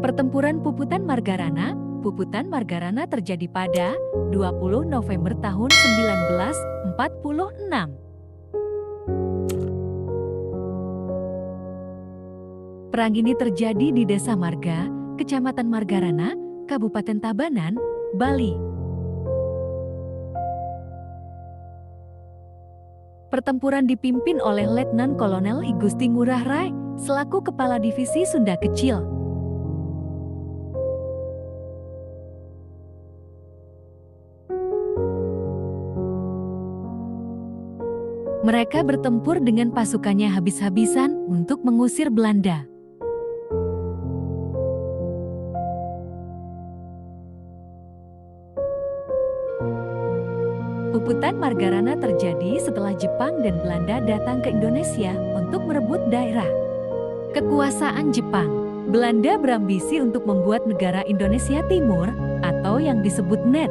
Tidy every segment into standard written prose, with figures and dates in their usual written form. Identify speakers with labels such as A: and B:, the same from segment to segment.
A: Pertempuran Puputan Margarana. Puputan Margarana terjadi pada 20 November tahun 1946. Perang ini terjadi di Desa Marga, Kecamatan Margarana, Kabupaten Tabanan, Bali. Pertempuran dipimpin oleh Letnan Kolonel I Gusti Ngurah Rai selaku Kepala Divisi Sunda Kecil. Mereka bertempur dengan pasukannya habis-habisan untuk mengusir Belanda. Puputan Margarana terjadi setelah Jepang dan Belanda datang ke Indonesia untuk merebut daerah kekuasaan Jepang. Belanda berambisi untuk membuat negara Indonesia Timur atau yang disebut NET.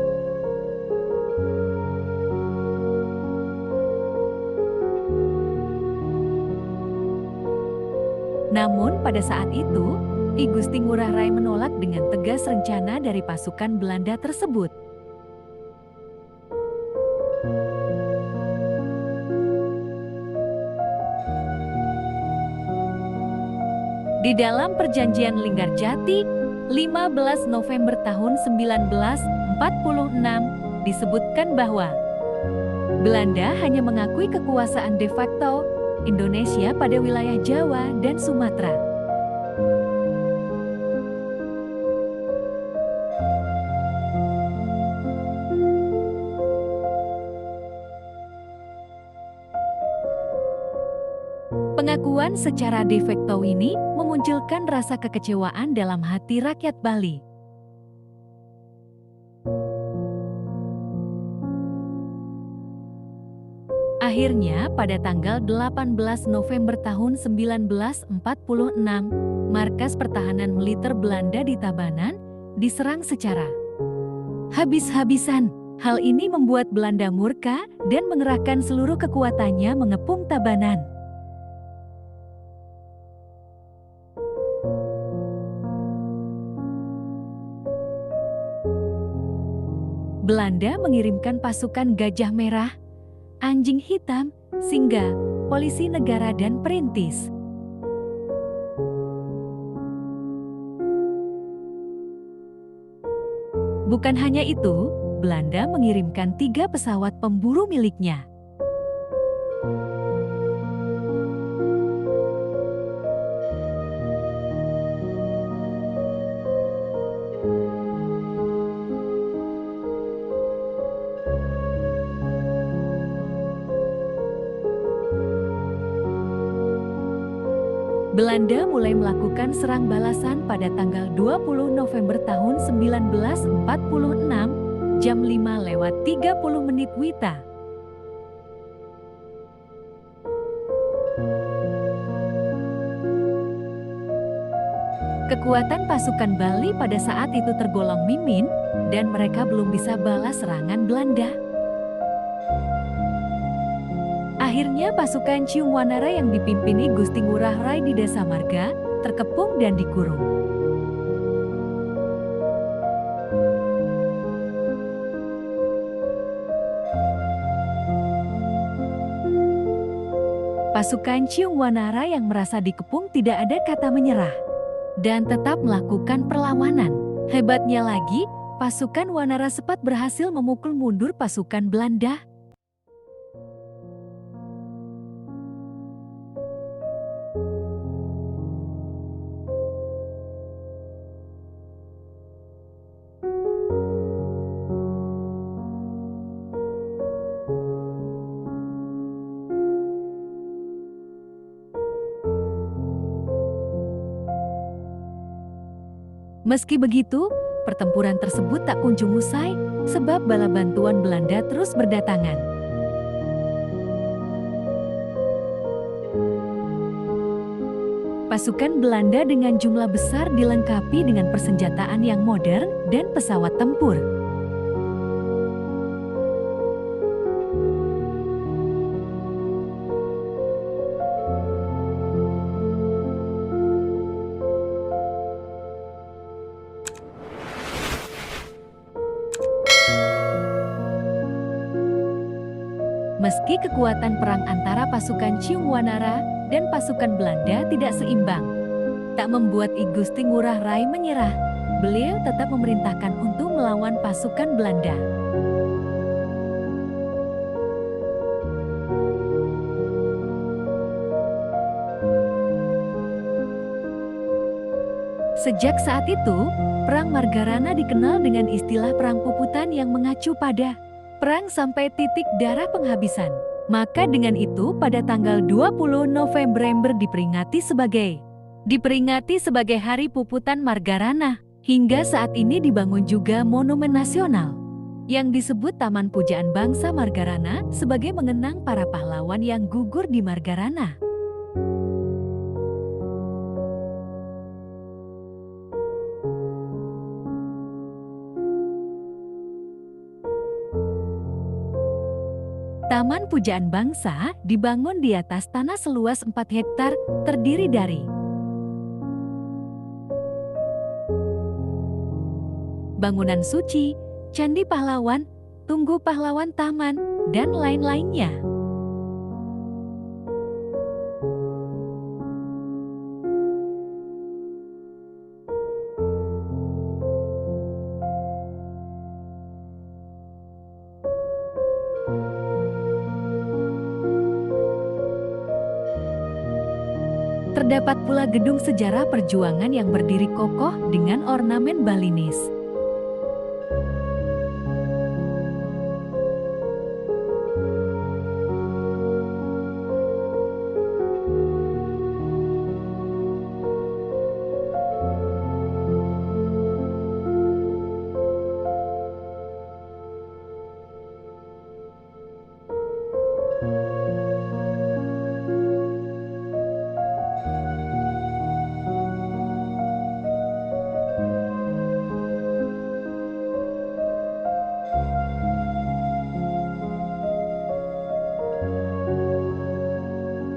A: Namun pada saat itu, I Gusti Ngurah Rai menolak dengan tegas rencana dari pasukan Belanda tersebut. Di dalam Perjanjian Linggarjati, 15 November tahun 1946, disebutkan bahwa Belanda hanya mengakui kekuasaan de facto Indonesia pada wilayah Jawa dan Sumatera. Pengakuan secara de facto ini memunculkan rasa kekecewaan dalam hati rakyat Bali. Akhirnya pada tanggal 18 November tahun 1946, markas pertahanan militer Belanda di Tabanan diserang secara habis-habisan. Hal ini membuat Belanda murka dan mengerahkan seluruh kekuatannya mengepung Tabanan. Belanda mengirimkan pasukan Gajah Merah, Anjing Hitam, Singa, Polisi Negara dan Perintis. Bukan hanya itu, Belanda mengirimkan 3 pesawat pemburu miliknya. Belanda mulai melakukan serang balasan pada tanggal 20 November tahun 1946, jam 5:30 WITA. Kekuatan pasukan Bali pada saat itu tergolong minim dan mereka belum bisa balas serangan Belanda. Akhirnya pasukan Ciung Wanara yang dipimpini Gusti Ngurah Rai di Desa Marga terkepung dan dikurung. Pasukan Ciung Wanara yang merasa dikepung tidak ada kata menyerah dan tetap melakukan perlawanan. Hebatnya lagi, pasukan Wanara sempat berhasil memukul mundur pasukan Belanda. Meski begitu, pertempuran tersebut tak kunjung usai sebab bala bantuan Belanda terus berdatangan. Pasukan Belanda dengan jumlah besar dilengkapi dengan persenjataan yang modern dan pesawat tempur. Meski kekuatan perang antara pasukan Ciungwanara dan pasukan Belanda tidak seimbang, tak membuat I Gusti Ngurah Rai menyerah. Beliau tetap memerintahkan untuk melawan pasukan Belanda. Sejak saat itu, Perang Margarana dikenal dengan istilah Perang Puputan yang mengacu pada perang sampai titik darah penghabisan. Maka dengan itu pada tanggal 20 November diperingati sebagai Hari Puputan Margarana. Hingga saat ini dibangun juga monumen nasional yang disebut Taman Pujaan Bangsa Margarana sebagai mengenang para pahlawan yang gugur di Margarana. Taman Pujaan Bangsa dibangun di atas tanah seluas 4 hektar, terdiri dari bangunan suci, candi pahlawan, tunggu pahlawan taman, dan lain-lainnya. Terdapat pula gedung sejarah perjuangan yang berdiri kokoh dengan ornamen Balinis.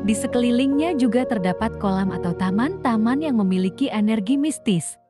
A: Di sekelilingnya juga terdapat kolam atau taman-taman yang memiliki energi mistis.